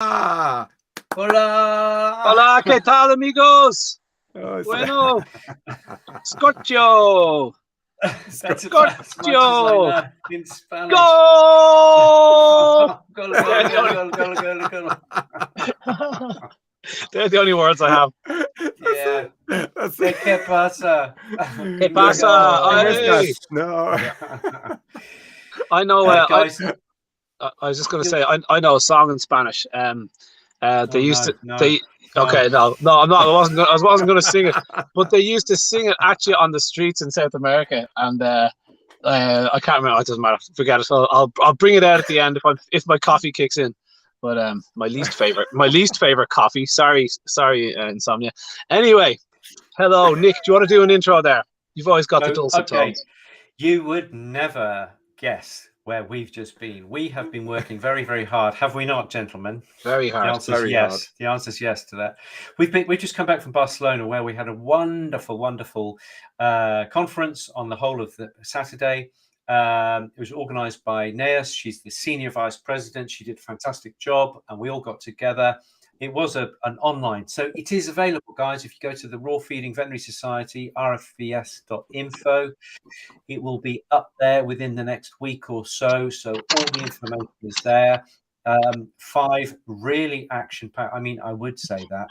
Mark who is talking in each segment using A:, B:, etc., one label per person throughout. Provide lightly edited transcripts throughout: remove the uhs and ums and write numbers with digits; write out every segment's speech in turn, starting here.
A: Hola.
B: Hola, ¿qué tal, amigos? Bueno, Scotcho.
C: That's about as much as I know in Spanish.
B: Go!
C: Gol.
B: They're the only words I have.
C: Yeah.
A: That's it.
C: ¿Qué pasa?
B: ¿Qué pasa? Ay.
A: No.
B: I know.
C: Guys.
B: I was just going to say, I know a song in Spanish. They used to.
C: No.
B: Okay, no, I'm not. I wasn't going to sing it, but they used to sing it actually on the streets in South America, and I can't remember. It doesn't matter. Forget it. I'll bring it out at the end if my coffee kicks in. But my least favorite coffee. Sorry, insomnia. Anyway, hello, Nick. Do you want to do an intro there? You've always got the dulcet tones.
C: You would never guess where we've just been. We have been working very, very hard, have we not, gentlemen?
B: Very hard.
C: The answer is yes. The answer is yes to that. We've just come back from Barcelona, where we had a wonderful conference on the whole of the Saturday. It was organised by Neas. She's the senior vice president. She did a fantastic job, and we all got together. It was an online, so it is available, guys. If you go to the Raw Feeding Veterinary Society, rfvs.info, it will be up there within the next week or so. So all the information is there. 5 really action-packed. I mean, I would say that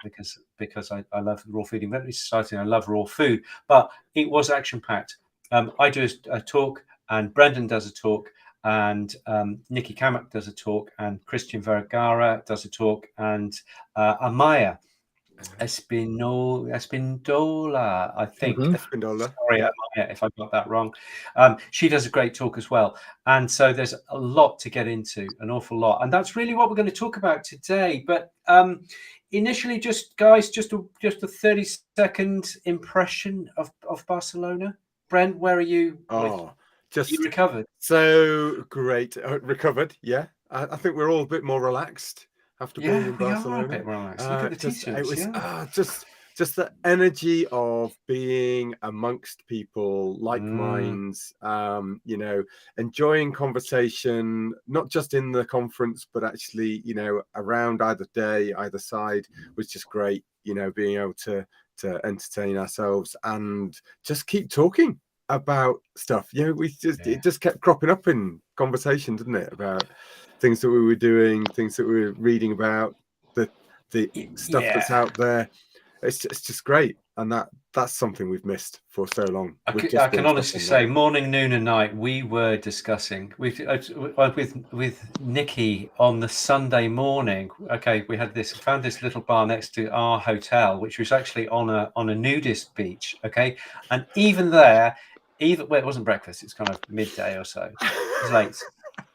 C: because I love the Raw Feeding Veterinary Society and I love raw food, but it was action-packed. I do a talk, and Brendan does a talk, and Nikki Kamak does a talk, and Christian Vergara does a talk, and Amaya Espindola, I think.
A: Espindola.
C: Sorry, Amaya, if I got that wrong. She does a great talk as well. And so there's a lot to get into, an awful lot. And that's really what we're going to talk about today. But initially, just a 30-second impression of Barcelona. Brent, where are you? You recovered.
A: So great. Recovered, yeah. I think we're all a bit more relaxed after being in Barcelona.
C: Are a bit more relaxed. Look at the t-shirts.
A: It was just the energy of being amongst people, like minds, enjoying conversation, not just in the conference, but actually, around either day, either side was just great, being able to entertain ourselves and just keep talking about stuff. It just kept cropping up in conversation, didn't it, about things that we were doing, things that we were reading about, the stuff that's out there. It's just great, and that's something we've missed for so long.
C: I can honestly say, morning, noon, and night, we were discussing with Nikki on the Sunday morning. Okay, we found this little bar next to our hotel, which was actually on a nudist beach. Okay, and even there, it wasn't breakfast. It's kind of midday or so. It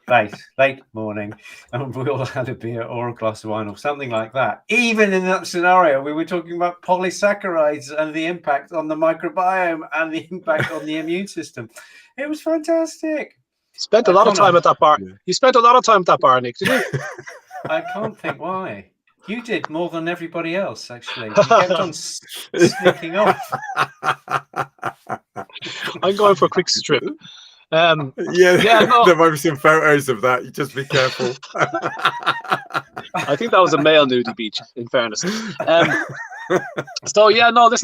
C: was late morning, and we all had a beer or a glass of wine or something like that. Even in that scenario, we were talking about polysaccharides and the impact on the microbiome and the impact on the immune system. It was fantastic.
B: Spent a lot of time at that bar. Yeah. You spent a lot of time at that bar, Nick, did you?
C: I can't think why. You did more than everybody else, actually. You kept on sneaking off.
B: I'm going for a quick strip.
A: There might be some photos of that. You just be careful.
B: I think that was a male nudie beach, in fairness. Listen,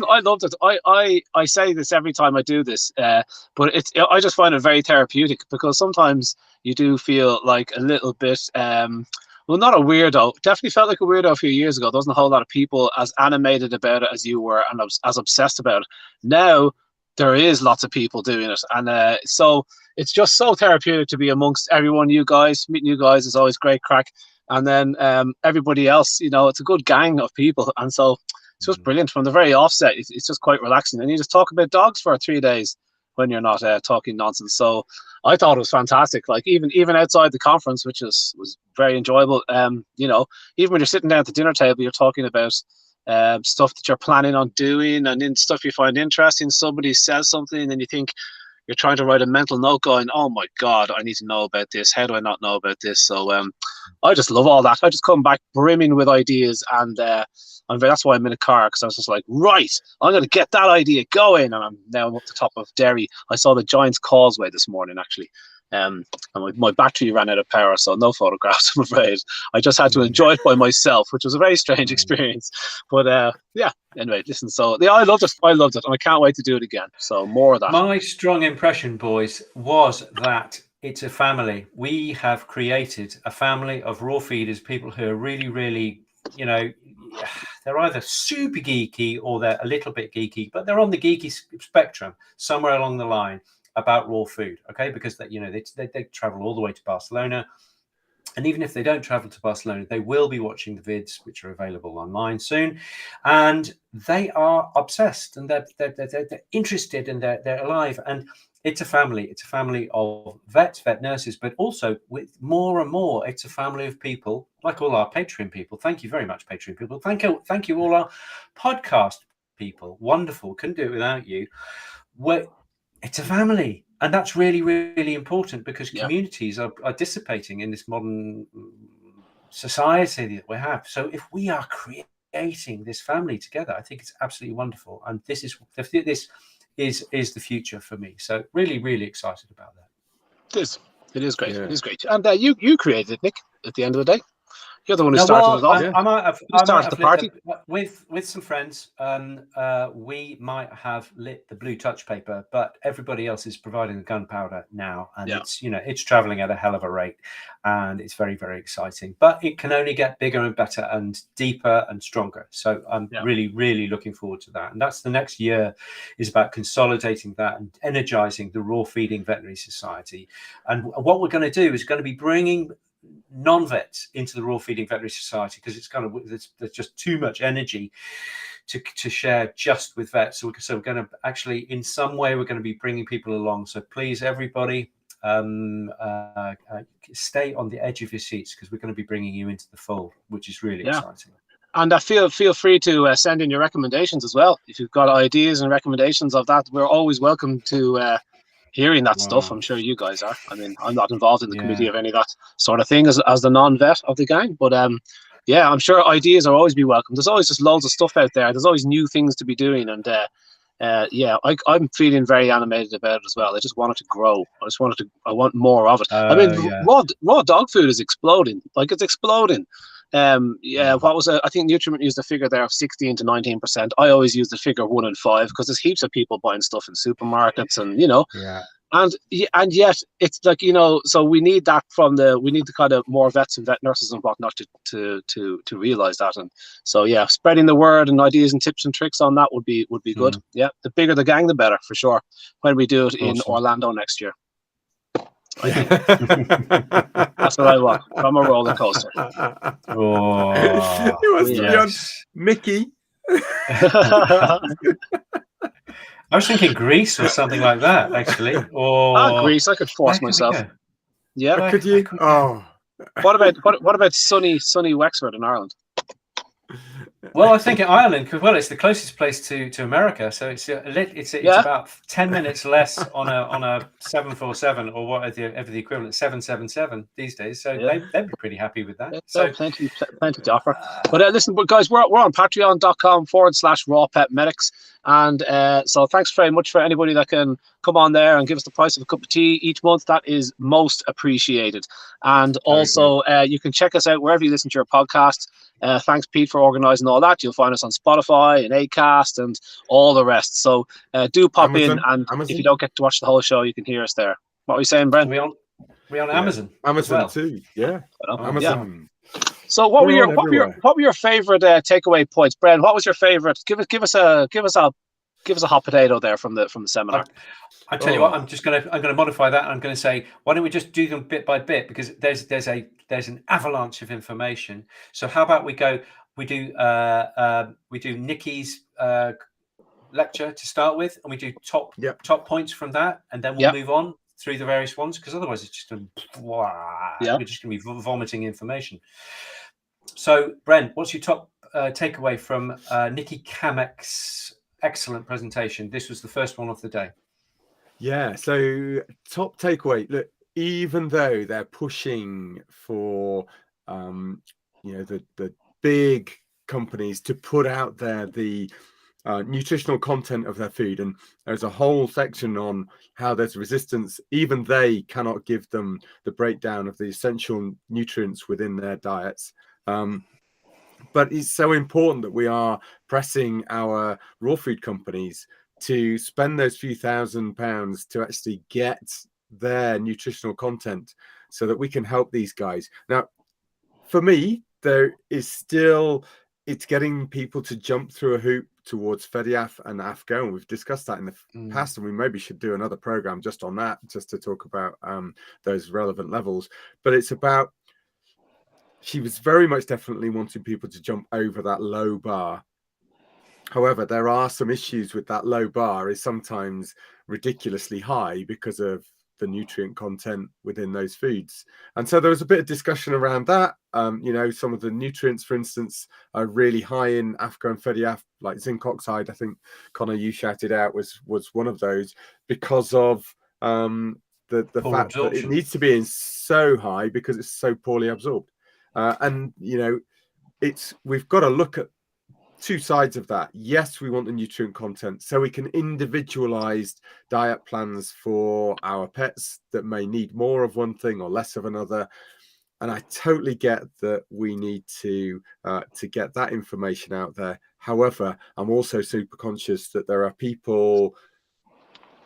B: I loved it. I say this every time I do this, but I just find it very therapeutic, because sometimes you do feel like a little bit, well, not a weirdo. Definitely felt like a weirdo a few years ago. There wasn't a whole lot of people as animated about it as you were, and as obsessed about it. Now there is lots of people doing it, and so it's just so therapeutic to be amongst everyone. You guys, meeting you guys is always great crack, and then everybody else, it's a good gang of people, and so it's just brilliant from the very offset. It's just quite relaxing, and you just talk about dogs for 3 days when you're not talking nonsense. So I thought it was fantastic. Like even outside the conference, which was very enjoyable. Even when you're sitting down at the dinner table, you're talking about stuff that you're planning on doing, and then stuff you find interesting. Somebody says something, and you think you're trying to write a mental note going, oh my God, I need to know about this. How do I not know about this? So I just love all that. I just come back brimming with ideas, and that's why I'm in a car, because I was just like, right, I'm going to get that idea going. And I'm now up the top of Derry. I saw the Giants Causeway this morning, actually. And my battery ran out of power, so no photographs, I'm afraid. I just had to enjoy it by myself, which was a very strange experience. But yeah, anyway, listen, so yeah, I loved it, and I can't wait to do it again. So more of that.
C: My strong impression, boys, was that it's a family. We have created a family of raw feeders, people who are really, really, you know, they're either super geeky or they're a little bit geeky, but they're on the geeky spectrum somewhere along the line about raw food, okay? Because they travel all the way to Barcelona, and even if they don't travel to Barcelona, they will be watching the vids, which are available online soon, and they are obsessed, and they're interested, and they're alive, and it's a family. It's a family of vets, vet nurses, but also with more and more, it's a family of people like all our Patreon people. Thank you very much, Patreon people. Thank you all our podcast people. Wonderful. Couldn't do it without you. It's a family, and that's really, really important, because communities are dissipating in this modern society that we have. So if we are creating this family together, I think it's absolutely wonderful, and this is the future for me. So really, really excited about that.
B: It is great. Yeah. It is great. And you created it, Nick, at the end of the day. You're the one who started it off.
C: I might have started the party with some friends. We might have lit the blue touch paper, but everybody else is providing the gunpowder now, and it's traveling at a hell of a rate, and it's very, very exciting. But it can only get bigger and better and deeper and stronger. So I'm really, really looking forward to that. And that's the next year, is about consolidating that and energizing the Raw Feeding Veterinary Society. And what we're going to do is going to be bringing non-vets into the Raw Feeding Veterinary Society, because there's just too much energy to share just with vets. So we're going to actually, in some way, we're going to be bringing people along. So please, everybody, stay on the edge of your seats, because we're going to be bringing you into the fold, which is really exciting.
B: And feel free to send in your recommendations as well. If you've got ideas and recommendations of that, we're always welcome to hearing that stuff. I'm sure you guys are. I mean, I'm not involved in the committee of any of that sort of thing as the non-vet of the gang, but I'm sure ideas are always be welcome. There's always just loads of stuff out there. There's always new things to be doing, and I'm feeling very animated about it as well. I just want it to grow. I want more of it. Raw dog food is exploding. Like, it's exploding. What was it? I think Nutriment used a figure there of 16 to 19%. I always use the figure 1 in 5, because there's heaps of people buying stuff in supermarkets, and and yet it's like, so we need that we need the kind of more vets and vet nurses and whatnot to realize that. And so spreading the word and ideas and tips and tricks on that would be good. The bigger the gang, the better, for sure, when we do it in Orlando next year. That's what I want from a roller coaster.
A: It was to be on Mickey.
C: I was thinking Greece or something like that, actually. Or
B: Greece, I could force myself. Yeah,
A: could you? Oh,
B: what about sunny Wexford in Ireland?
C: Well, I think Ireland, because it's the closest place to America, so it's about 10 minutes less on a 747 or whatever the equivalent 777 these days. So they'd be pretty happy with that. So
B: plenty to offer. But listen, guys, we're on patreon.com/RawPetMedics, and so thanks very much for anybody that can come on there and give us the price of a cup of tea each month. That is most appreciated. And also, you can check us out wherever you listen to your podcast. Thanks, Pete, for organising all that. You'll find us on Spotify and Acast and all the rest. So do pop in, and if you don't get to watch the whole show, you can hear us there. What are we saying, Brent?
C: We're on Amazon.
A: Amazon too. Yeah. Amazon.
B: Yeah. So what were your favourite takeaway points, Brent? What was your favourite? Give us a hot potato there from the seminar.
C: I tell you what, I'm going to modify that. I'm going to say, why don't we just do them bit by bit, because there's an avalanche of information. So how about we do Nikki's lecture to start with, and we do top points from that, and then we'll move on through the various ones, because otherwise it's just we're just going to be vomiting information. So, Brent, what's your top takeaway from Nikki Kamek's excellent presentation? This was the first one of the day.
A: Yeah, so top takeaway. Look, even though they're pushing for the big companies to put out there the nutritional content of their food, and there's a whole section on how there's resistance. Even they cannot give them the breakdown of the essential nutrients within their diets. But it's so important that we are pressing our raw food companies to spend those few £1,000s to actually get their nutritional content so that we can help these guys. Now, for me, there is still, it's getting people to jump through a hoop towards FEDIAF and AFCO, and we've discussed that in the past, and we maybe should do another program just on that, just to talk about those relevant levels. But it's about, she was very much definitely wanting people to jump over that low bar. However, there are some issues with that low bar, is sometimes ridiculously high because of the nutrient content within those foods. And so there was a bit of discussion around that. You know, some of the nutrients, for instance, are really high in AFCO and FEDIAF, like zinc oxide. I think, Conor, you shouted out was one of those, because of the fact that it needs to be in so high because it's so poorly absorbed. And, you know, we've got to look at two sides of that. Yes, we want the nutrient content so we can individualize diet plans for our pets that may need more of one thing or less of another. And I totally get that we need to get that information out there. However, I'm also super conscious that there are people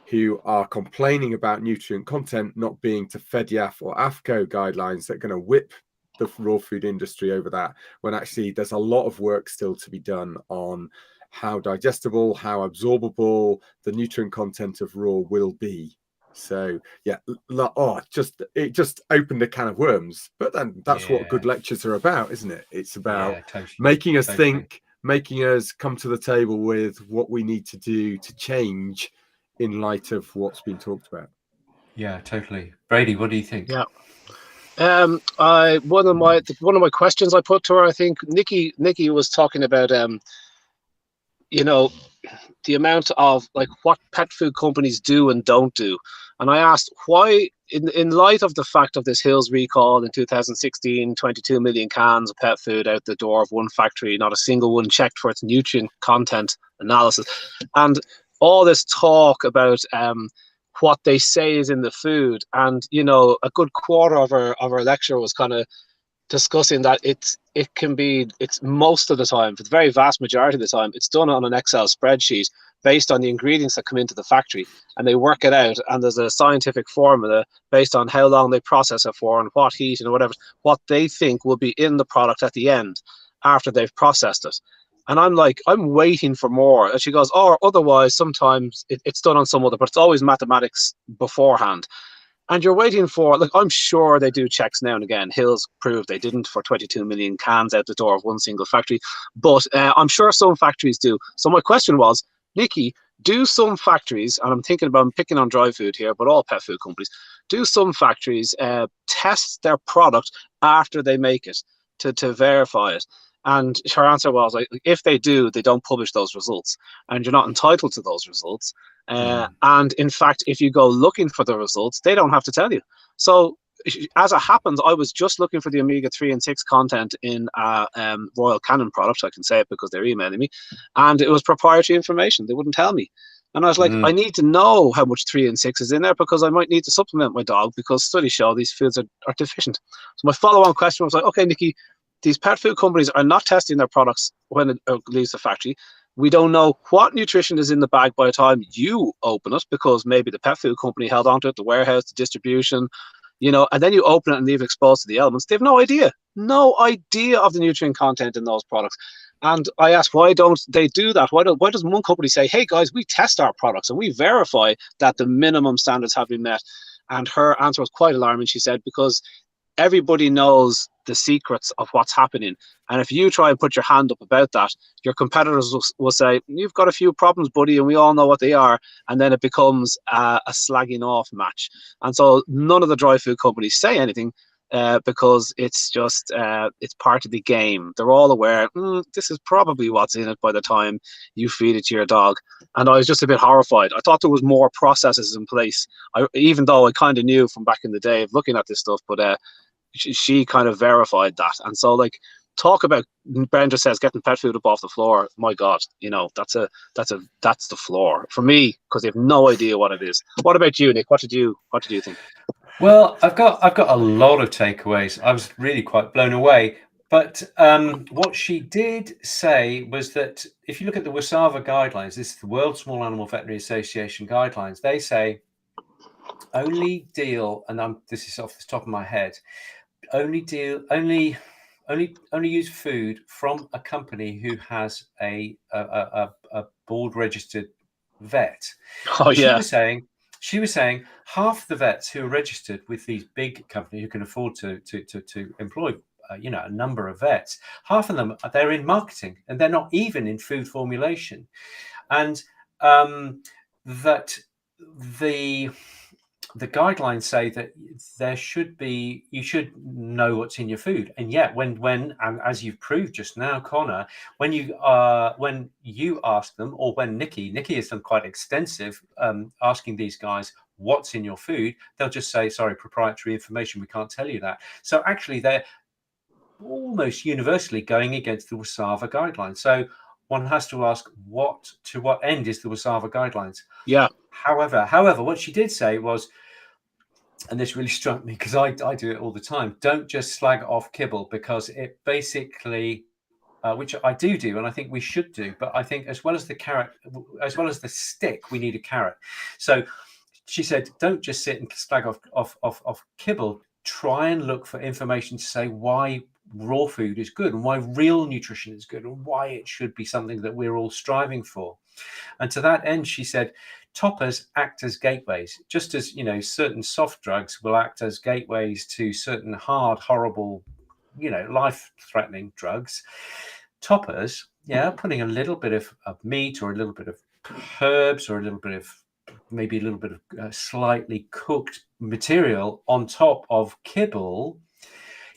A: who are complaining about nutrient content not being to FEDIAF or AFCO guidelines that are going to whip the raw food industry over that, when actually there's a lot of work still to be done on how digestible, how absorbable the nutrient content of raw will be. So yeah, it just opened a can of worms. But then that's what good lectures are about, isn't it? It's about making us think, making us come to the table with what we need to do to change in light of what's been talked about.
C: Yeah, totally. Brady, what do you think?
B: Yeah. One of my questions I put to her, I think Nikki was talking about you know, the amount of like what pet food companies do and don't do. And I asked why, in light of the fact of this Hills recall in 2016, 22 million cans of pet food out the door of one factory, not a single one checked for its nutrient content analysis, and all this talk about what they say is in the food. And, you know, a good quarter of our lecture was kind of discussing that it's most of the time, for the very vast majority of the time, it's done on an Excel spreadsheet based on the ingredients that come into the factory, and they work it out, and there's a scientific formula based on how long they process it for and what heat and whatever, what they think will be in the product at the end after they've processed it. And I'm like, I'm waiting for more. And she goes, or otherwise, sometimes it's done on some other, but it's always mathematics beforehand. And you're waiting for, like, I'm sure they do checks now and again. Hills proved they didn't for 22 million cans out the door of one single factory. But I'm sure some factories do. So my question was, Nikki, do some factories, and I'm picking on dry food here, but all pet food companies, do some factories test their product after they make it to verify it? And her answer was, like, if they do, they don't publish those results, and you're not entitled to those results. And in fact, if you go looking for the results, they don't have to tell you. So as it happens, I was just looking for the omega-3 and 6 content in Royal Canin products. I can say it because they're emailing me, and it was proprietary information. They wouldn't tell me. And I was like, I need to know how much 3 and 6 is in there, because I might need to supplement my dog, because studies show these foods are deficient. So my follow-on question was like, okay, Nikki, these pet food companies are not testing their products when it leaves the factory. We don't know what nutrition is in the bag by the time you open it, because maybe the pet food company held onto it, the warehouse, the distribution, you know, and then you open it and leave it exposed to the elements. They have no idea of the nutrient content in those products. And I asked, why don't they do that? Why doesn't one company say, hey guys, we test our products and we verify that the minimum standards have been met? And her answer was quite alarming. She said, because everybody knows the secrets of what's happening, and if you try and put your hand up about that, your competitors will say, you've got a few problems, buddy, and we all know what they are, and then it becomes a slagging off match. And so none of the dry food companies say anything, because it's just it's part of the game. They're all aware, this is probably what's in it by the time you feed it to your dog. And I was just a bit horrified. I thought there was more processes in place, even though I kind of knew from back in the day of looking at this stuff, but she kind of verified that. And so, like, talk about, Brenda says, getting pet food up off the floor. My God, you know, that's the floor for me, because they have no idea what it is. What about you, Nick? What did you think?
C: Well, I've got a lot of takeaways. I was really quite blown away. But what she did say was that if you look at the WSAVA guidelines, this is the World Small Animal Veterinary Association guidelines, they say only deal, and this is off the top of my head, only use food from a company who has a board registered vet.
B: Oh, yeah.
C: She was saying half the vets who are registered with these big companies who can afford to employ a number of vets, half of them, they're in marketing and they're not even in food formulation, and that the guidelines say that you should know what's in your food. And yet when as you've proved just now, Connor, when you ask them, or when Nikki has done quite extensive asking these guys what's in your food, they'll just say, sorry, proprietary information, we can't tell you that. So actually they're almost universally going against the WSAVA guidelines. So one has to ask, to what end is the WSAVA guidelines?
B: Yeah.
C: However, what she did say was, and this really struck me because I do it all the time, don't just slag off kibble, because it basically, which I do, and I think we should do, but I think as well as the carrot, as well as the stick, we need a carrot. So she said, don't just sit and slag off kibble. Try and look for information to say why raw food is good and why real nutrition is good and why it should be something that we're all striving for. And to that end, she said, toppers act as gateways, just as, you know, certain soft drugs will act as gateways to certain hard, horrible, you know, life-threatening drugs. Toppers, putting a little bit of meat or a little bit of herbs or a little bit of maybe a little bit of slightly cooked material on top of kibble.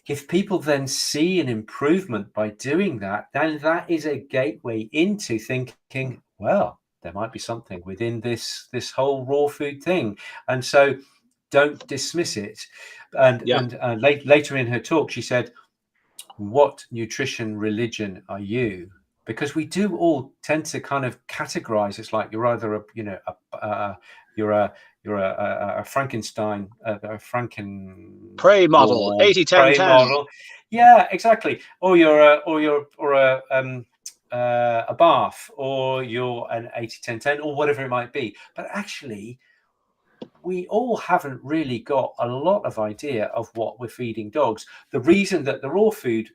C: If people then see an improvement by doing that, then that is a gateway into thinking, well, there might be something within this whole raw food thing. And so don't dismiss it. And later in her talk, she said, what nutrition religion are you? Because we do all tend to kind of categorize. It's like you're either a Frankenstein, a
B: prey model, 80-10-10
C: model. Yeah, exactly. Or you're a bath, or you're an 80-10-10, or whatever it might be. But actually, we all haven't really got a lot of idea of what we're feeding dogs. The reason that the raw food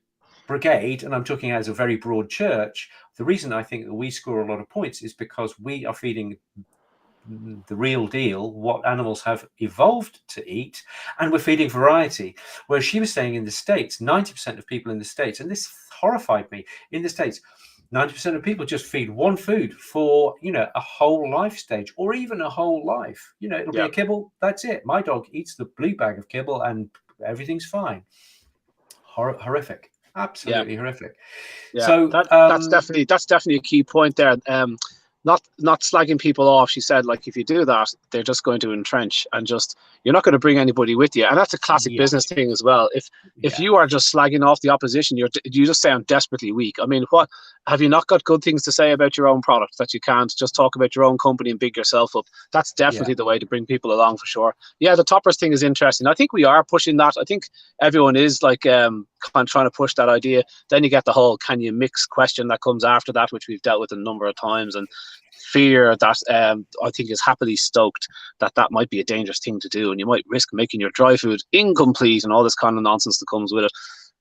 C: brigade, and I'm talking as a very broad church, the reason I think that we score a lot of points is because we are feeding the real deal, what animals have evolved to eat, and we're feeding variety. Whereas she was saying in the States, 90% of people in the States, and this horrified me, in the States, 90% of people just feed one food for, you know, a whole life stage, or even a whole life. You know, it'll be a kibble, that's it. My dog eats the blue bag of kibble and everything's fine. Horrific. Absolutely horrific.
B: Yeah,
C: so
B: that's definitely a key point there. Not slagging people off. She said, like, if you do that, they're just going to entrench, and just, you're not going to bring anybody with you. And that's a classic business thing as well. If you are just slagging off the opposition, you just sound desperately weak. I mean, what have you not got good things to say about your own product, that you can't just talk about your own company and big yourself up? That's definitely the way to bring people along, for sure. Yeah, the toppers thing is interesting. I think we are pushing that. I think everyone is like kind of trying to push that idea. Then you get the whole can you mix question that comes after that, which we've dealt with a number of times, and fear that I think is happily stoked that might be a dangerous thing to do, and you might risk making your dry food incomplete and all this kind of nonsense that comes with it.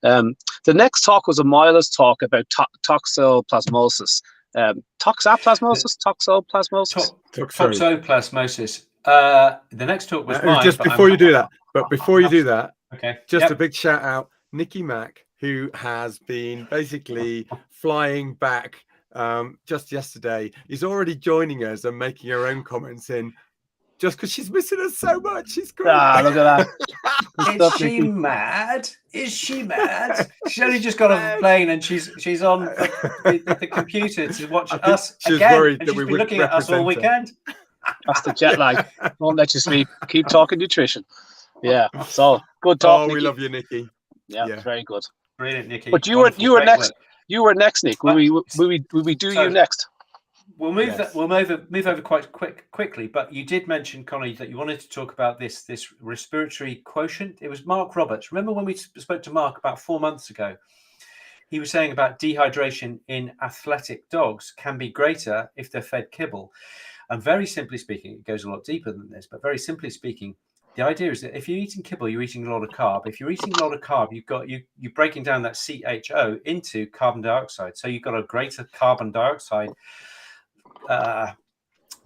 B: The next talk was a Mila's talk about toxoplasmosis. Toxoplasmosis?
C: Toxoplasmosis. The next talk was mine.
A: Just before you do that,
C: okay,
A: just a big shout out, Nikki Mack, who has been basically flying back just yesterday. Is already joining us and making her own comments in, just because she's missing us so much. She's great.
B: Look at that.
C: Is she mad? Is she mad? She's only just got off the plane and she's on the computer to watch us again. Worried and that she's been looking at us all weekend.
B: That's the jet lag. Won't let you sleep. Keep talking nutrition. Yeah. So good talk.
A: Oh, we love you, Nikki.
B: Yeah, very good.
C: Brilliant, Nicky.
B: But you
C: Wonderful,
B: were
C: great
B: next.
C: work.
B: You were next, Nick. Will we do
C: So-
B: you next?
C: We'll move
A: Yes.
C: that. We'll move over quite quickly. But you did mention, Conor, that you wanted to talk about this respiratory quotient. It was Mark Roberts. Remember when we spoke to Mark about 4 months ago? He was saying about dehydration in athletic dogs can be greater if they're fed kibble. And very simply speaking, it goes a lot deeper than this. But very simply speaking, the idea is that if you're eating kibble, you're eating a lot of carb. If you're eating a lot of carb, you're breaking down that CHO into carbon dioxide. So you've got a greater carbon dioxide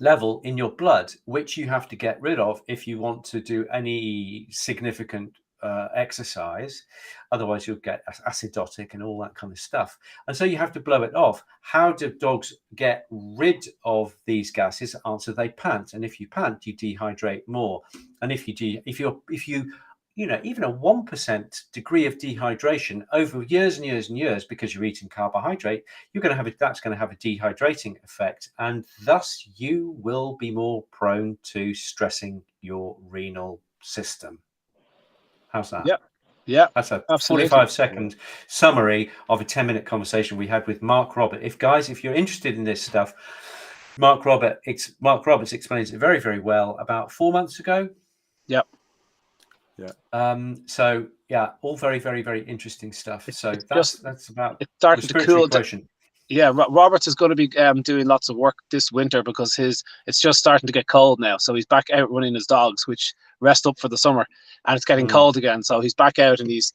C: level in your blood, which you have to get rid of if you want to do any significant exercise. Otherwise, you'll get acidotic and all that kind of stuff. And so you have to blow it off. How do dogs get rid of these gases? Answer: they pant. And if you pant, you dehydrate more. And if you even a 1% degree of dehydration over years and years and years, because you're eating carbohydrate, that's going to have a dehydrating effect, and thus you will be more prone to stressing your renal system. How's that?
B: Yeah.
C: That's a
B: Absolutely.
C: 45-second summary of a 10-minute conversation we had with Mark Roberts. If you're interested in this stuff, Mark Roberts explains it very, very well about 4 months ago.
B: Yep.
C: Yeah. So yeah, all very, very, very interesting stuff. So that's about
B: it's starting to cool.
C: Quotient.
B: Yeah, Roberts is going to be doing lots of work this winter because it's just starting to get cold now. So he's back out running his dogs, which rest up for the summer, and it's getting cold again. So he's back out, and he's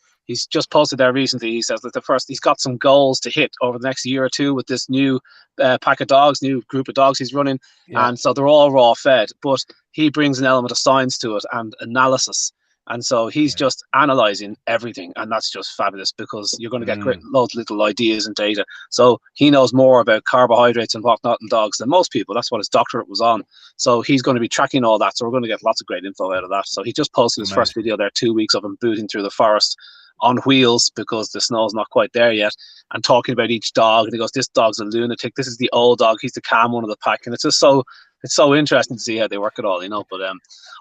B: just posted there recently. He says that he's got some goals to hit over the next year or two with this new pack of dogs, new group of dogs he's running, and so they're all raw fed. But he brings an element of science to it and analysis. And so he's just analyzing everything, and that's just fabulous because you're going to get great loads of little ideas and data. So he knows more about carbohydrates and whatnot in dogs than most people. That's what his doctorate was on. So he's going to be tracking all that. So we're going to get lots of great info out of that. So he just posted his first video there, 2 weeks of him booting through the forest on wheels because the snow's not quite there yet, and talking about each dog. And he goes, "This dog's a lunatic. This is the old dog. He's the calm one of the pack." And it's just so interesting to see how they work it all, you know. But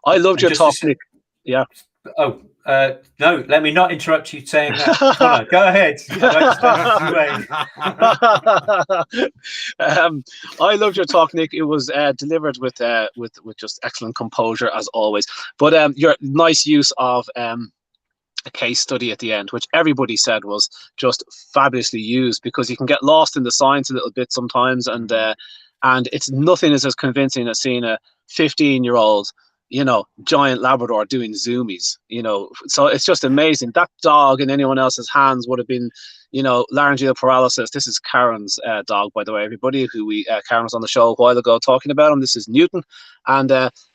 B: I loved your talk, Nick. Yeah.
C: Oh, no, let me not interrupt you saying that. Conor, go ahead.
B: I loved your talk, Nick. It was delivered with just excellent composure as always. But your nice use of a case study at the end, which everybody said was just fabulously used, because you can get lost in the science a little bit sometimes, and it's nothing is as convincing as seeing a 15-year-old giant Labrador doing zoomies, so it's just amazing. That dog in anyone else's hands would have been, laryngeal paralysis. This is Karen's dog, by the way, everybody, Karen was on the show a while ago talking about him. This is Newton. And,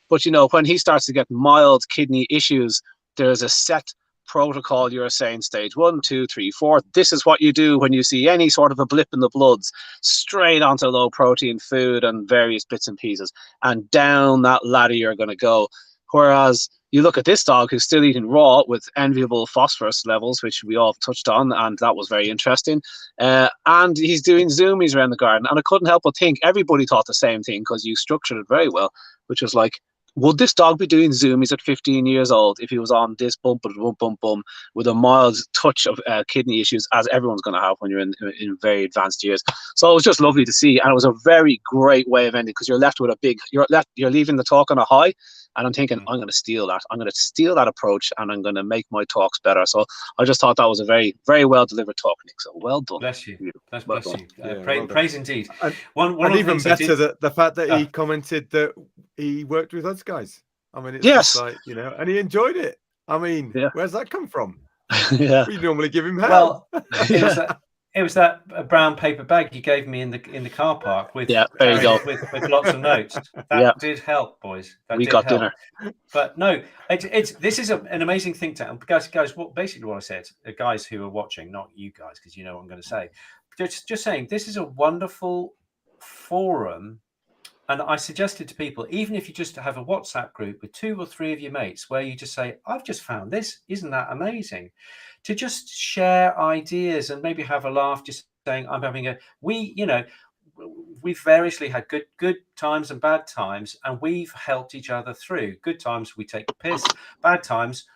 B: but when he starts to get mild kidney issues, there's a set protocol. You're saying stage 1, 2, 3, 4. This is what you do when you see any sort of a blip in the bloods, straight onto low protein food and various bits and pieces, and down that ladder you're going to go. Whereas you look at this dog who's still eating raw with enviable phosphorus levels, which we all touched on, and that was very interesting. And he's doing zoomies around the garden. And I couldn't help but think everybody thought the same thing, because you structured it very well, which was like, would this dog be doing zoomies at 15 years old if he was on this bump with a mild touch of kidney issues, as everyone's going to have when you're in very advanced years? So it was just lovely to see, and it was a very great way of ending, because you're left with you're leaving the talk on a high, and I'm thinking, I'm going to steal that. I'm going to steal that approach, and I'm going to make my talks better. So I just thought that was a very, very well delivered talk, Nick. So well done.
C: Bless you. Bless you.
A: Yeah,
C: praise indeed.
A: And even better, the fact that he commented that he worked with us guys. I mean, it's just like, and he enjoyed it. I mean, where's that come from? We normally give him hell.
C: Well, it was that brown paper bag you gave me in the car park with
B: there you go.
C: with lots of notes. That did help, boys.
B: We got dinner.
C: But no, this is an amazing thing to guys. Basically what I said, guys who are watching, not you guys, because you know what I'm going to say. Just saying, this is a wonderful forum. And I suggested to people, even if you just have a WhatsApp group with 2 or 3 of your mates, where you just say, "I've just found this, isn't that amazing?" To just share ideas and maybe have a laugh, just saying, "I'm having we've variously had good times and bad times, and we've helped each other through. Good times we take the piss, bad times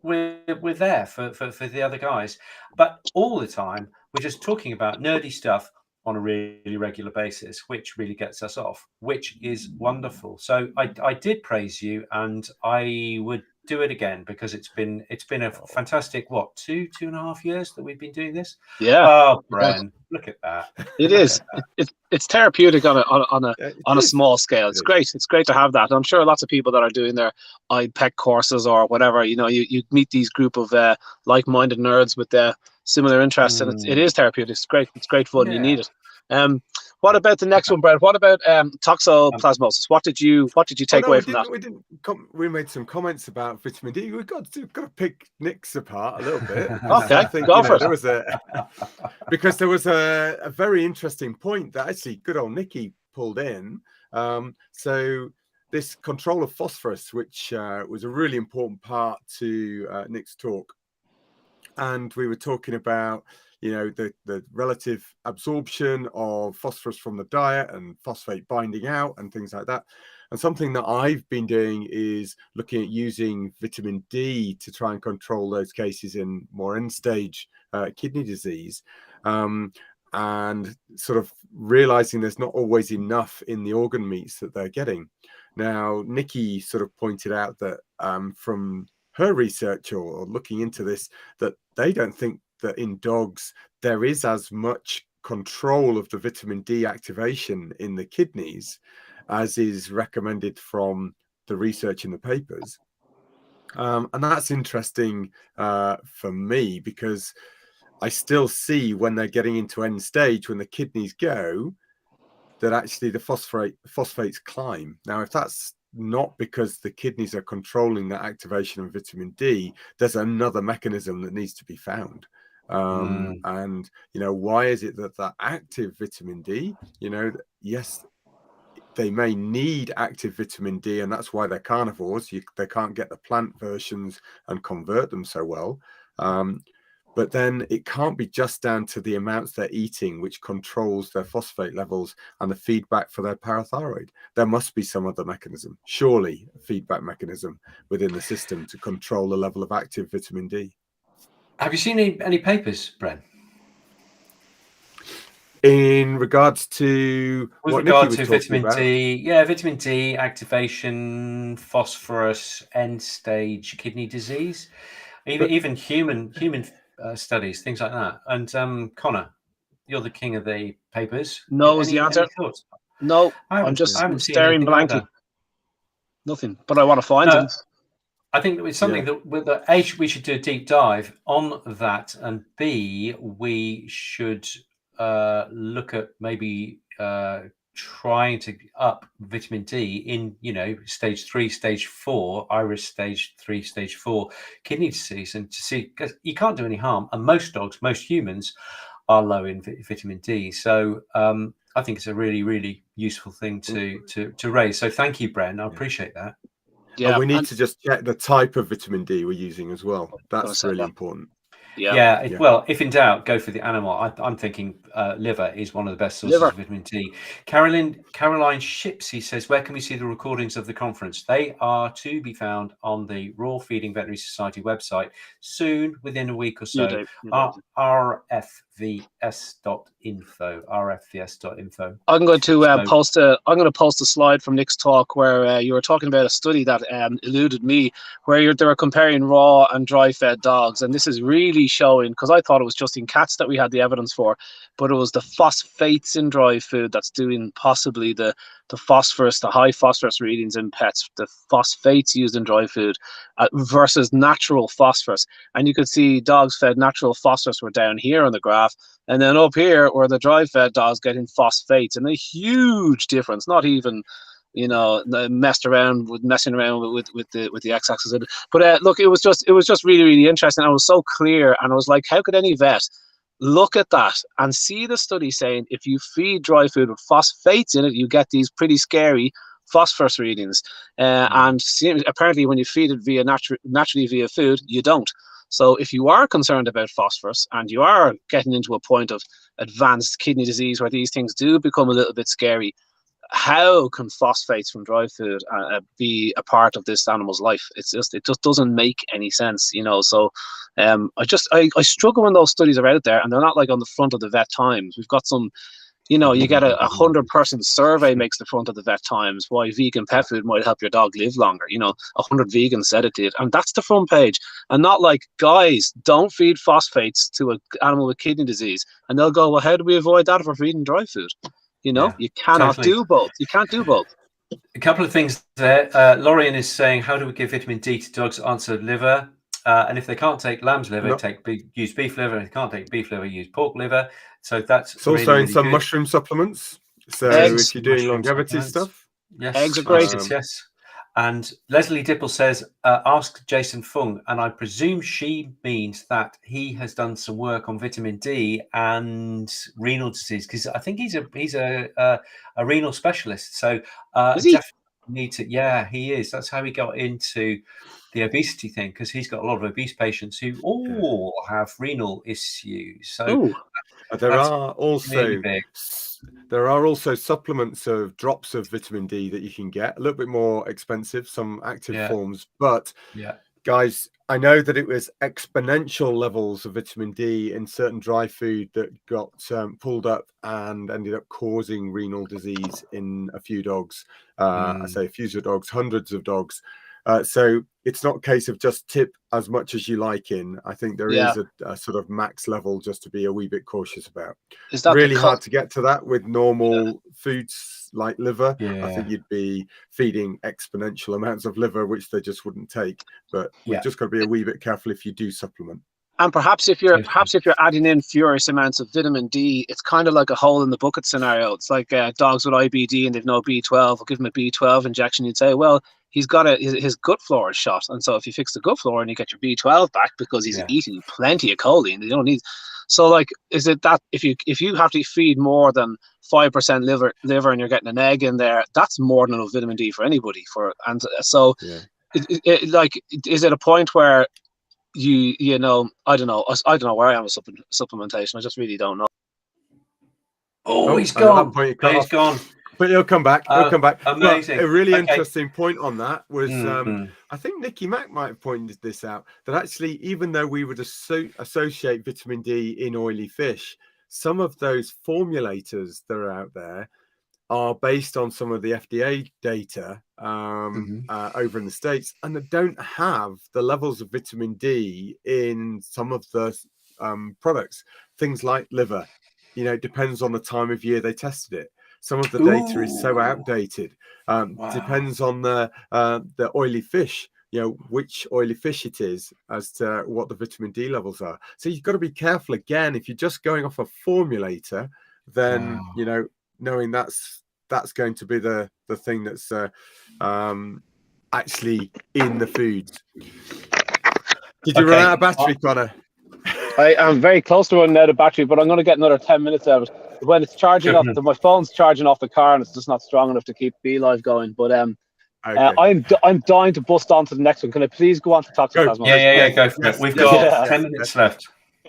C: we're there for the other guys, but all the time we're just talking about nerdy stuff on a really regular basis, which really gets us off, which is wonderful. So I did praise you, and I would do it again, because it's been a fantastic 2.5 years that we've been doing this.
B: Yeah.
C: Oh, Bren, look at that.
B: It is. It's therapeutic on a small scale. It's great. It's great to have that. I'm sure lots of people that are doing their IPEC courses or whatever, you meet these group of like-minded nerds with similar interests, and it is therapeutic. It's great. It's great fun. You need it. What about the next one, Brad? What about toxoplasmosis? What did you take away from that?
A: We made some comments about vitamin D. We've got to pick Nick's apart a little bit.
B: Okay,
A: I think,
B: go for it.
A: There was a very interesting point that actually good old Nicky pulled in. So this control of phosphorus, which was a really important part to Nick's talk, and we were talking about the relative absorption of phosphorus from the diet and phosphate binding out and things like that. And something that I've been doing is looking at using vitamin D to try and control those cases in more end stage kidney disease, and sort of realizing there's not always enough in the organ meats that they're getting. Now, Nikki sort of pointed out that from her research or looking into this, that they don't think that in dogs there is as much control of the vitamin D activation in the kidneys as is recommended from the research in the papers. And that's interesting for me, because I still see when they're getting into end stage, when the kidneys go, that actually the phosphates climb. Now, if that's not because the kidneys are controlling that activation of vitamin D, there's another mechanism that needs to be found. And why is it that active vitamin D, yes, they may need active vitamin D, and that's why they're carnivores. They can't get the plant versions and convert them so well. But then it can't be just down to the amounts they're eating, which controls their phosphate levels and the feedback for their parathyroid. There must be some other mechanism, surely a feedback mechanism within the system to control the level of active vitamin D.
C: Have you seen any papers, Bren?
A: In regards to
C: vitamin D, vitamin D activation, phosphorus, end stage kidney disease, even human studies, things like that. And Connor, you're the king of the papers.
B: No is the answer. No, I'm just staring blankly. Nothing, but I want to find them.
C: I think it's something that with the A, we should do a deep dive on that, and B, we should look at maybe trying to up vitamin D in stage 3, stage 4, iris stage 3, stage 4 kidney disease, and to see, because you can't do any harm, and most dogs, most humans are low in vitamin D. So I think it's a really, really useful thing to raise. So thank you, Bren. I appreciate that.
A: Yeah, and we need to just check the type of vitamin D we're using as well. That's really important.
C: Well, if in doubt, go for the animal. I'm thinking liver is one of the best sources of vitamin D. Caroline Shipsy says, where can we see the recordings of the conference? They are to be found on the Raw Feeding Veterinary Society website soon, within a week or so. rfvs.info.
B: I'm going to post a slide from Nick's talk where you were talking about a study that eluded me, where they were comparing raw and dry fed dogs, and this is really showing, because I thought it was just in cats that we had the evidence for, but it was the phosphates in dry food that's doing possibly the phosphorus, the high phosphorus readings in pets, the phosphates used in dry food versus natural phosphorus. And you could see dogs fed natural phosphorus were down here on the graph, and then up here were the dry fed dogs getting phosphates, and a huge difference, not even messing around with the x-axis. But look, it was just really, really interesting. I was so clear, and I was like, how could any vet look at that and see the study saying if you feed dry food with phosphates in it, you get these pretty scary phosphorus readings, and apparently when you feed it naturally via food, you don't. So if you are concerned about phosphorus and you are getting into a point of advanced kidney disease where these things do become a little bit scary, how can phosphates from dry food be a part of this animal's life? It just doesn't make any sense, you know. So I struggle when those studies are out there and they're not like on the front of the Vet Times. We've got some, you know, you get a 100-person survey makes the front of the Vet Times why vegan pet food might help your dog live longer. You know, 100 vegans said it did, and that's the front page. And not like, guys, don't feed phosphates to an animal with kidney disease. And they'll go, well, how do we avoid that if we're feeding dry food? You know, you cannot do both. You can't do both.
C: A couple of things there. Lorian is saying, how do we give vitamin D to dogs? Answer, liver. And if they can't take lamb's liver, use beef liver. And if they can't take beef liver, use pork liver. So that's
A: it's also in some mushroom supplements. So
B: Eggs,
A: if you're doing longevity stuff,
C: yes,
B: eggs are great.
C: Yes. And Leslie Dipple says, ask Jason Fung, and I presume she means that he has done some work on vitamin D and renal disease, because I think he's a renal specialist. So definitely need to. Yeah, he is. That's how he got into the obesity thing, because he's got a lot of obese patients who all have renal issues. So
A: there are also supplements of drops of vitamin D that you can get, a little bit more expensive, some active forms. But guys, I know that it was exponential levels of vitamin D in certain dry food that got pulled up and ended up causing renal disease in a few dogs. I say a few dogs, hundreds of dogs. So it's not a case of just tip as much as you like in. I think there is a sort of max level just to be a wee bit cautious about.
B: Is that
A: really hard to get to that with normal foods like liver? I think you'd be feeding exponential amounts of liver, which they just wouldn't take. But we've just got to be a wee bit careful if you do supplement.
B: And perhaps if you're adding in furious amounts of vitamin D, it's kind of like a hole in the bucket scenario. It's like dogs with IBD and they've no B12. We'll give them a B12 injection. You'd say, well, he's got his gut flora is shot, and so if you fix the gut flora and you get your B12 back because he's eating plenty of choline, they don't need. So like, is it that if you have to feed more than 5% liver and you're getting an egg in there, that's more than enough vitamin D for anybody. Is it a point where you know, I don't know where I am with supplementation. I just really don't know.
C: He's gone.
A: He's gone. But he'll come back.
C: Amazing.
A: But a really interesting point on that was, I think Nicky Mack might have pointed this out, that actually, even though we would associate vitamin D in oily fish, some of those formulators that are out there are based on some of the FDA data over in the States, and they don't have the levels of vitamin D in some of the products. Things like liver, you know, it depends on the time of year they tested it. Some of the data is so outdated. Depends on the oily fish, you know, which oily fish it is as to what the vitamin D levels are. So you've got to be careful again. If you're just going off a formulator, then you know, knowing that's going to be the thing that's actually in the foods. Did you run out of battery, Connor?
B: I am very close to running out of battery, but I'm going to get another 10 minutes out of it. When it's charging off, my phone's charging off the car, and it's just not strong enough to keep BeLive going. But I'm dying to bust on to the next one. Can I please go on to Toxoplasmosis?
C: Yeah, go for it. We've got 10 minutes left.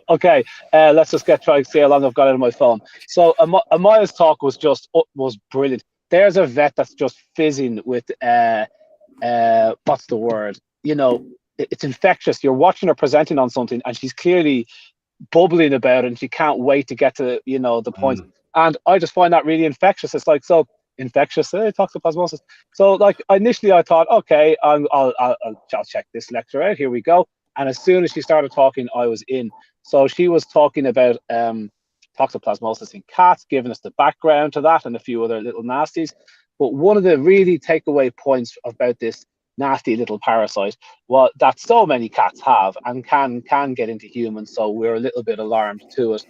B: Okay, let's just try to see how long I've got out of my phone. So Amaya's talk was brilliant. There's a vet that's just fizzing with what's the word? You know, it's infectious. You're watching her presenting on something, and she's clearly bubbling about it, and she can't wait to get to, you know, the point. And I just find that really infectious. It's like, so infectious, toxoplasmosis. So like, initially I thought, okay, I'll check this lecture out. Here we go. And as soon as she started talking, I was in. So she was talking about toxoplasmosis in cats, giving us the background to that and a few other little nasties. But one of the really takeaway points about this nasty little parasite, well, that so many cats have and can get into humans, so we're a little bit alarmed to it,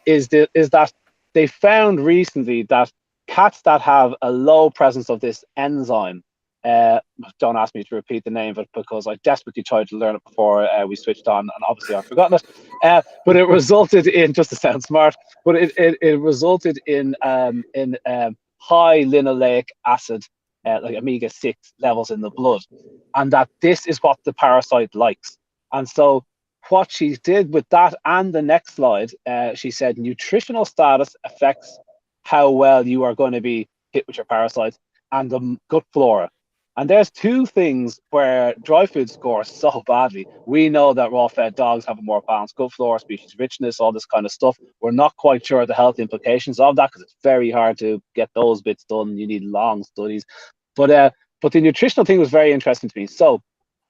B: is that they found recently that cats that have a low presence of this enzyme, don't ask me to repeat the name of it because I desperately tried to learn it before we switched on, and obviously I've forgotten it, but it resulted in, just to sound smart, but it resulted in high linoleic acid, like omega-6 levels in the blood, and that this is what the parasite likes. And so what she did with that and the next slide, she said nutritional status affects how well you are going to be hit with your parasites, and the gut flora. And there's two things where dry food scores so badly. We know that raw-fed dogs have a more balanced gut flora, species richness, all this kind of stuff. We're not quite sure of the health implications of that because it's very hard to get those bits done. You need long studies. But the nutritional thing was very interesting to me. So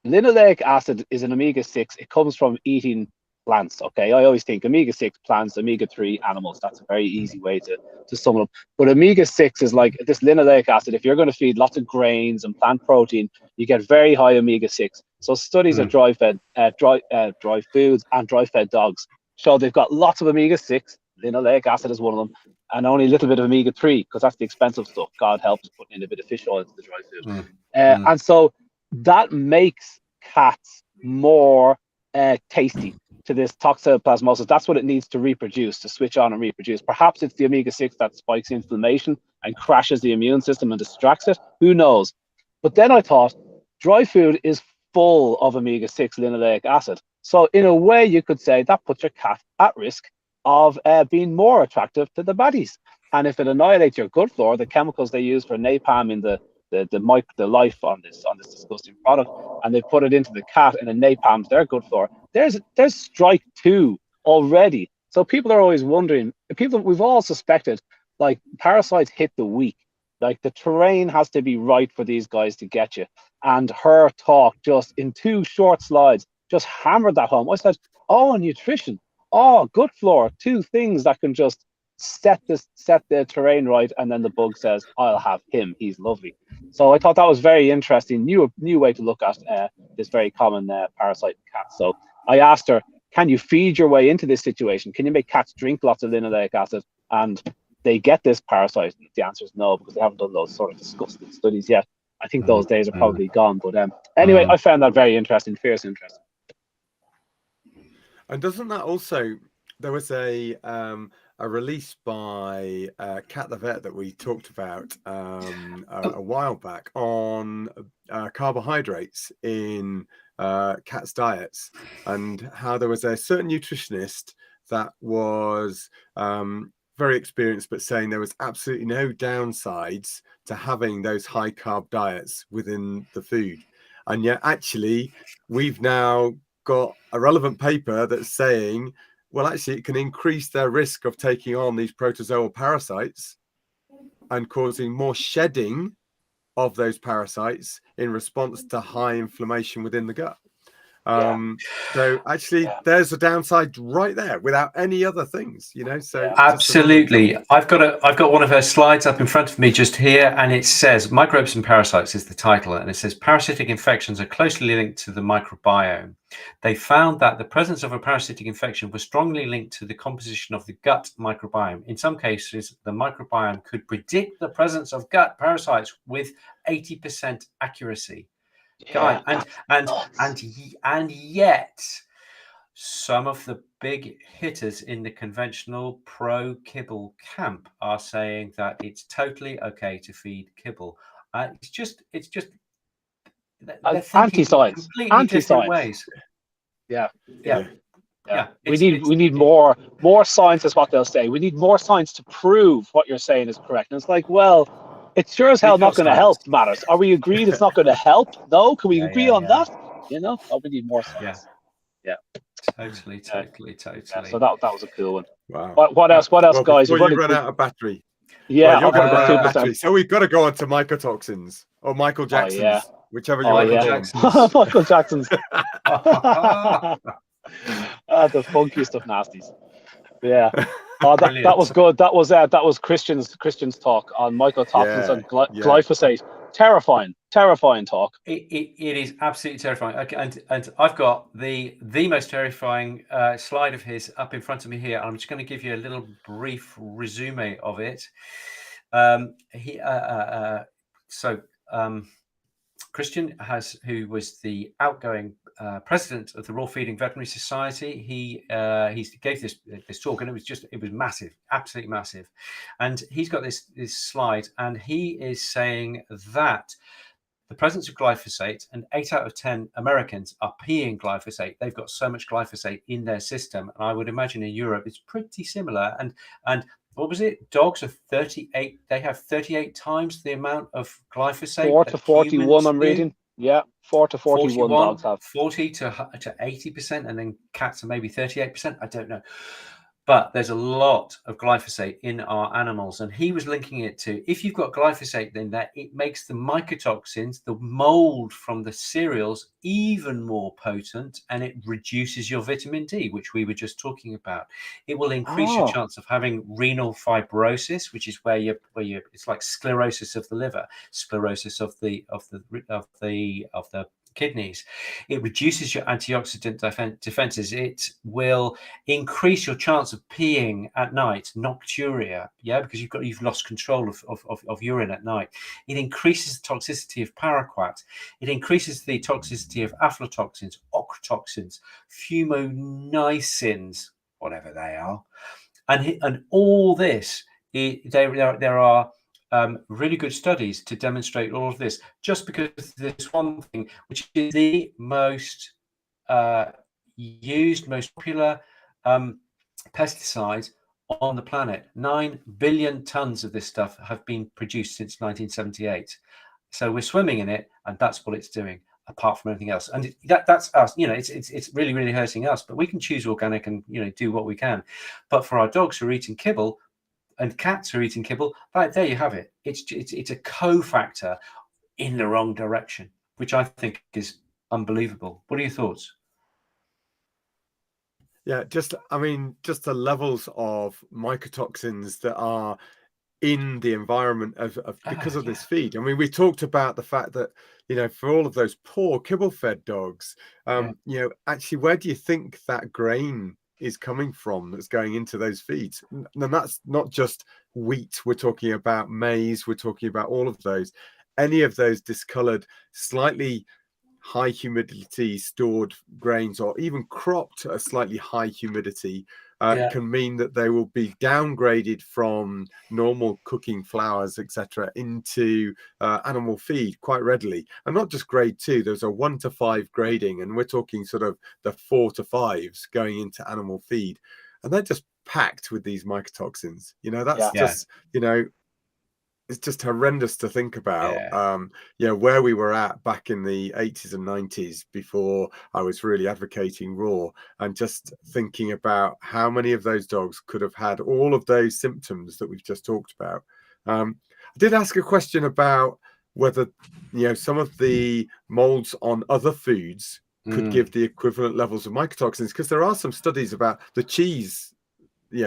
B: linoleic acid is an omega-6. It comes from eating plants, okay? I always think omega-6 plants, omega-3 animals. That's a very easy way to sum it up. But omega-6 is like this linoleic acid. If you're going to feed lots of grains and plant protein, you get very high omega-6. So studies of dry foods and dry-fed dogs show they've got lots of omega-6. Linoleic acid is one of them, and only a little bit of omega-3 because that's the expensive stuff. God helps putting in a bit of fish oil into the dry food. And so that makes cats more tasty to this toxoplasmosis. That's what it needs to reproduce, to switch on and reproduce. Perhaps it's the omega-6 that spikes inflammation and crashes the immune system and distracts it. Who knows? But then I thought, dry food is full of omega-6 linoleic acid. So in a way, you could say that puts your cat at risk of being more attractive to the baddies. And if it annihilates your gut flora, the chemicals they use for napalm in the life on this disgusting product, and they put it into the cat and it napalms their gut flora, there's strike two already. So people are always wondering, we've all suspected, like, parasites hit the weak. Like, the terrain has to be right for these guys to get you. And her talk, just in 2 short slides, just hammered that home. I said, oh, nutrition, oh, gut flora, 2 things that can just set the terrain right. And then the bug says, I'll have him, he's lovely. So I thought that was very interesting, new way to look at this very common parasite in cats. So I asked her, can you feed your way into this situation? Can you make cats drink lots of linoleic acid and they get this parasite? And the answer is no, because they haven't done those sort of disgusting studies yet. I think those days are probably gone. But anyway, I found that very interesting, fierce interesting.
A: And doesn't that also, there was a release by Cat the Vet that we talked about a while back on carbohydrates in cats' diets, and how there was a certain nutritionist that was very experienced, but saying there was absolutely no downsides to having those high carb diets within the food. And yet actually we've now got a relevant paper that's saying, well, actually it can increase their risk of taking on these protozoal parasites and causing more shedding of those parasites in response to high inflammation within the gut. So actually there's a downside right there without any other things, you know. So
C: absolutely. I've got one of her slides up in front of me just here, and it says microbes and parasites is the title, and it says parasitic infections are closely linked to the microbiome. They found that the presence of a parasitic infection was strongly linked to the composition of the gut microbiome. In some cases, the microbiome could predict the presence of gut parasites with 80% accuracy. And yet some of the big hitters in the conventional pro-kibble camp are saying that it's totally okay to feed kibble. It's just
B: anti-science,
C: different ways.
B: Yeah. We need more science, is what they'll say. We need more science to prove what you're saying is correct. And it's like, well, it's sure as hell not going to help matters. Are we agreed it's not going to help? No, can we agree on that? You know, we need more science. Yeah.
C: Totally.
B: So that was a cool one.
A: Wow.
B: What else, guys?
A: Before you run out of battery.
B: Yeah,
A: right, you're going to run out of battery. So we've got to go on to mycotoxins or Michael Jackson's, whichever you want to call them.
B: Michael Jackson's. The funky stuff, nasties. Yeah. That was good. That was Christian's talk on mycotoxins and glyphosate. Terrifying talk.
C: It is absolutely terrifying. Okay, and I've got the most terrifying slide of his up in front of me here. I'm just going to give you a little brief resume of it. Christian who was the outgoing president of the Raw Feeding Veterinary Society. He gave this talk, and it was massive, absolutely massive. And he's got this slide, and he is saying that the presence of glyphosate, and 8 out of 10 Americans are peeing glyphosate. They've got so much glyphosate in their system, and I would imagine in Europe it's pretty similar. And what was it? Dogs are 38. They have 38 times the amount of glyphosate.
D: 4 to 41, I'm reading. Yeah, 4 to 41 dogs have.
C: 40 to 80%, and then cats are maybe 38%. I don't know. But there's a lot of glyphosate in our animals. And he was linking it to, if you've got glyphosate, then that it makes the mycotoxins, the mold from the cereals, even more potent, and it reduces your vitamin D, which we were just talking about. It will increase your chance of having renal fibrosis, which is where you it's like sclerosis of the liver, sclerosis of the kidneys. It reduces your antioxidant defenses. It will increase your chance of peeing at night, nocturia, because you've lost control of urine at night. It increases the toxicity of paraquat. It increases the toxicity of aflatoxins, ochratoxins, fumoniacins, whatever they are, and all this. There are really good studies to demonstrate all of this, just because there's one thing, which is the most used, most popular pesticide on the planet. 9 billion tons of this stuff have been produced since 1978. So we're swimming in it, and that's what it's doing, apart from anything else. And that's us. It's really, really hurting us, but we can choose organic and, do what we can. But for our dogs who are eating kibble, and cats are eating kibble, right there you have it. It's a cofactor in the wrong direction, which I think is unbelievable. What are your thoughts?
A: Yeah, just the levels of mycotoxins that are in the environment because of this feed. I mean, we talked about the fact that, for all of those poor kibble-fed dogs, actually, where do you think that grain is coming from that's going into those feeds? And that's not just wheat. We're talking about maize. We're talking about all of those. Any of those discolored, slightly high humidity stored grains, or even cropped at a slightly high humidity, can mean that they will be downgraded from normal cooking flours, etc., into animal feed quite readily. And not just grade 2, there's a 1 to 5 grading, and we're talking sort of the 4 to 5s going into animal feed, and they're just packed with these mycotoxins. Just it's just horrendous to think about. Where we were at back in the 80s and 90s, before I was really advocating raw, and just thinking about how many of those dogs could have had all of those symptoms that we've just talked about. I did ask a question about whether some of the molds on other foods could give the equivalent levels of mycotoxins, because there are some studies about the cheese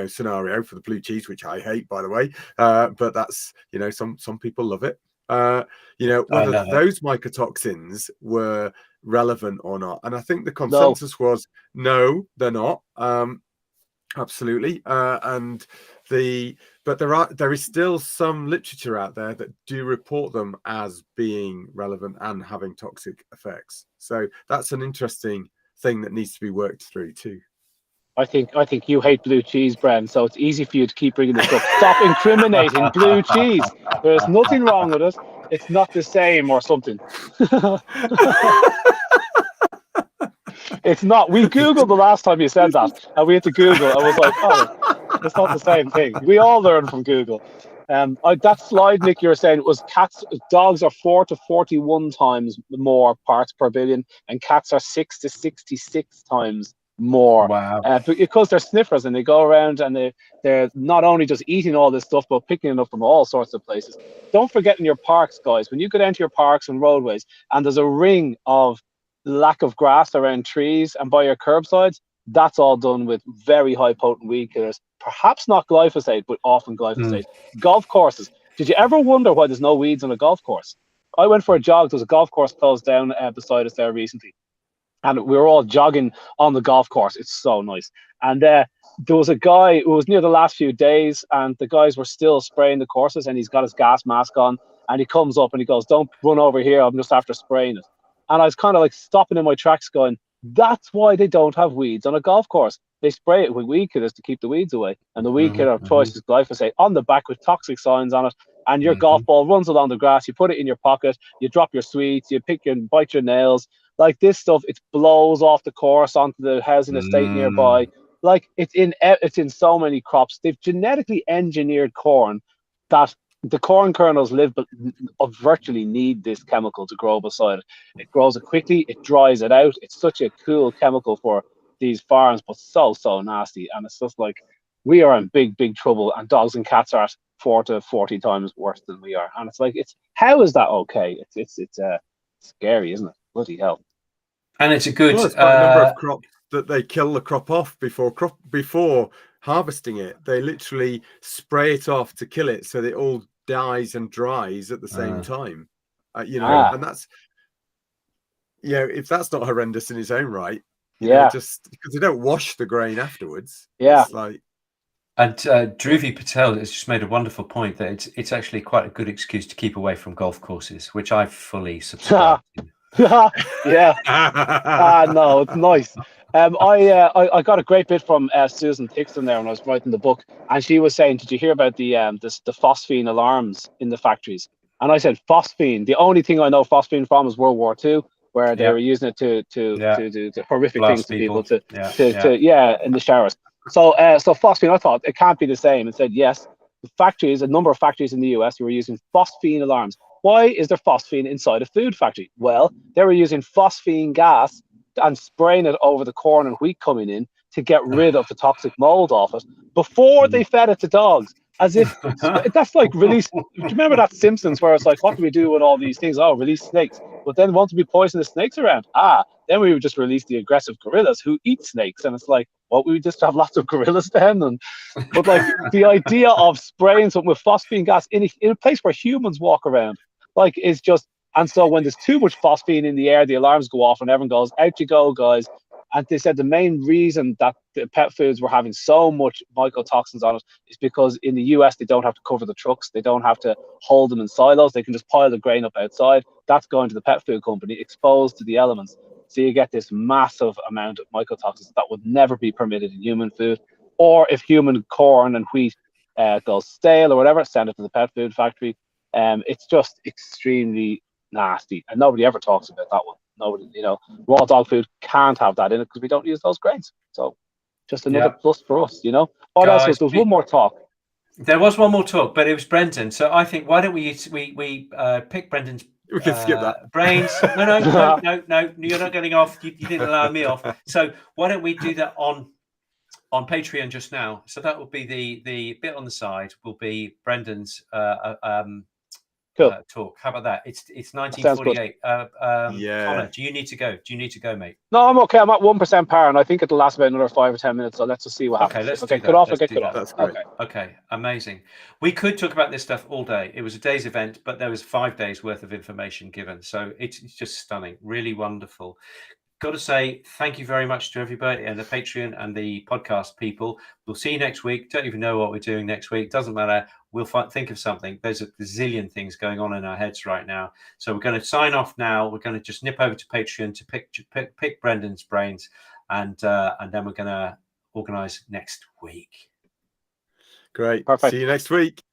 A: scenario for the blue cheese, which I hate, by the way, but that's some people love it. Whether those mycotoxins were relevant or not, and I think the consensus was no, they're not. Absolutely. But there is still some literature out there that do report them as being relevant and having toxic effects. So that's an interesting thing that needs to be worked through too.
D: I think you hate blue cheese, Bren, so it's easy for you to keep bringing this up. Stop incriminating blue cheese. There's nothing wrong with it. It's not the same or something. It's not. We Googled the last time you said that, and we had to Google. I was like, oh, it's not the same thing. We all learn from Google. That slide, Nick, you were saying, was dogs are 4 to 41 times more parts per billion, and cats are 6 to 66 times more.
C: Wow.
D: Because they're sniffers, and they go around and they're not only just eating all this stuff, but picking it up from all sorts of places. Don't forget in your parks, guys, when you go down to your parks and roadways and there's a ring of lack of grass around trees and by your curbsides, that's all done with very high potent weed killers. Perhaps not glyphosate, but often glyphosate. Golf courses. Did you ever wonder why there's no weeds on a golf course? I went for a jog. There was a golf course closed down beside us there recently, and we were all jogging on the golf course. It's so nice. And there was a guy who was near the last few days, and the guys were still spraying the courses, and he's got his gas mask on, and he comes up and he goes, "Don't run over here, I'm just after spraying it." And I was kind of like stopping in my tracks going, that's why they don't have weeds on a golf course. They spray it with weed killers to keep the weeds away. And the weed killer of choice is glyphosate on the back with toxic signs on it. And your golf ball runs along the grass. You put it in your pocket. You drop your sweets. You bite your nails. Like this stuff, it blows off the course onto the housing estate nearby. Like it's in so many crops. They've genetically engineered corn that the corn kernels virtually need this chemical to grow beside it. It grows it quickly. It dries it out. It's such a cool chemical for these farms, but so nasty. And it's just like we are in big trouble, and dogs and cats are at 4 to 40 times worse than we are. And it's like, how is that okay? It's scary, isn't it? Bloody hell.
C: And it's a good
A: Well, it's quite a number of crops that they kill the crop off before harvesting it. They literally spray it off to kill it, so that it all dies and dries at the same time. And that's, if that's not horrendous in its own right, just because they don't wash the grain afterwards. It's like.
C: And Dhruvi Patel has just made a wonderful point that it's actually quite a good excuse to keep away from golf courses, which I fully subscribe to.
D: No, it's nice. I got a great bit from Susan Tixton there when I was writing the book, and she was saying, "Did you hear about the phosphine alarms in the factories?" And I said, "Phosphine. The only thing I know phosphine from is World War II, where they were using it to do horrific things to people in the showers." So phosphine, I thought it can't be the same. And said yes, a number of factories in the US were using phosphine alarms. Why is there phosphine inside a food factory? Well, they were using phosphine gas and spraying it over the corn and wheat coming in to get rid of the toxic mold off it before they fed it to dogs. As if that's like release. Do you remember that Simpsons where it's like, what do we do with all these things? Oh, release snakes. But then once we poison the snakes around, then we would just release the aggressive gorillas who eat snakes. And it's like, we would just have lots of gorillas then. But like the idea of spraying something with phosphine gas in a place where humans walk around, like, is just. And so when there's too much phosphine in the air, the alarms go off and everyone goes, out you go, guys. And they said the main reason that the pet foods were having so much mycotoxins on it is because in the US, they don't have to cover the trucks. They don't have to hold them in silos. They can just pile the grain up outside. That's going to the pet food company, exposed to the elements. So you get this massive amount of mycotoxins that would never be permitted in human food. Or if human corn and wheat goes stale or whatever, send it to the pet food factory. It's just extremely nasty. And nobody ever talks about that one. Nobody, raw dog food can't have that in it because we don't use those grains. So just another plus for us, What else was there? Was one more talk.
C: There was one more talk, but it was Brendan. So I think, why don't we pick Brendan's
A: we can skip that.
C: Brains. No, you're not getting off. You didn't allow me off. So why don't we do that on Patreon just now? So that will be the bit on the side will be Brendan's
D: cool.
C: Talk. How about that? It's 1948. Connor, do you need to go? Mate?
D: No, I'm okay. I'm at 1% power, and I think it'll last about another 5 or 10 minutes. So let's just see what happens.
C: Okay, let's
D: get
C: do
D: cut
C: that.
D: off.
C: Let's
D: Get
C: do
D: cut
C: that.
D: off.
A: That's great.
C: Okay, amazing. We could talk about this stuff all day. It was a day's event, but there was 5 days worth of information given. So it's just stunning. Really wonderful. Got to say thank you very much to everybody and the Patreon and the podcast people. We'll see you next week. Don't even know what we're doing next week. Doesn't matter. We'll think of something. There's a zillion things going on in our heads right now. So we're going to sign off now. We're going to just nip over to Patreon to pick Brendan's brains, and then we're going to organise next week.
A: Great.
D: Perfect.
A: See you next week.